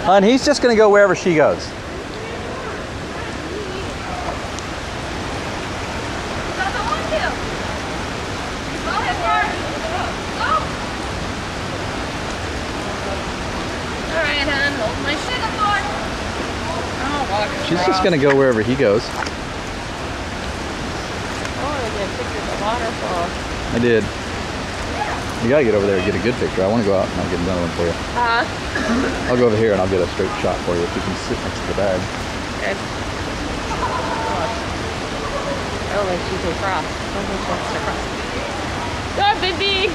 And he's just going to go wherever she goes. Alright, hon, hold my shit apart. I'll walk She's just going to go wherever he goes. Oh, I get a picture of the waterfall. I did. You gotta get over there and get a good picture. I want to go out and I'll get another one for you. I'll go over here and I'll get a straight shot for you if you can sit next to the bag. Okay. I don't think she can cross. I don't think she wants to cross. Go, baby!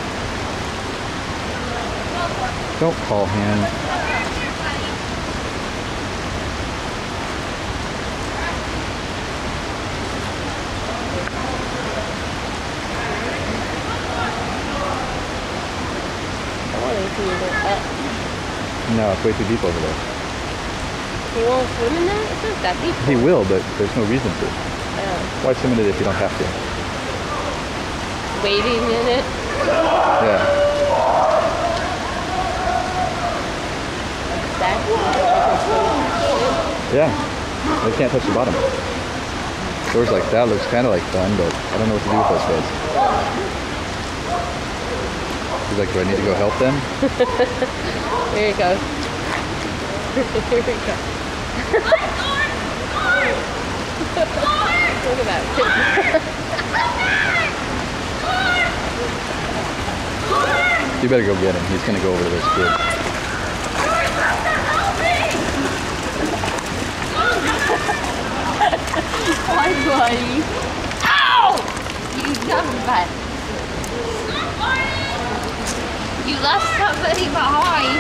Don't call him. No, it's way too deep over there. He won't swim in that? It's not that deep. He will, but there's no reason to. Oh. Why swim in it if you don't have to? Wading in it? Yeah. Yeah. They can't touch the bottom. Doors like that looks kind of like fun, but I don't know what to do with those guys. He's like, do I need to go help them? Here he goes. Here we go. Look at that. You better go get him. He's going to go over to those kids. Hi, buddy. Ow! You dumb butt. You left somebody behind.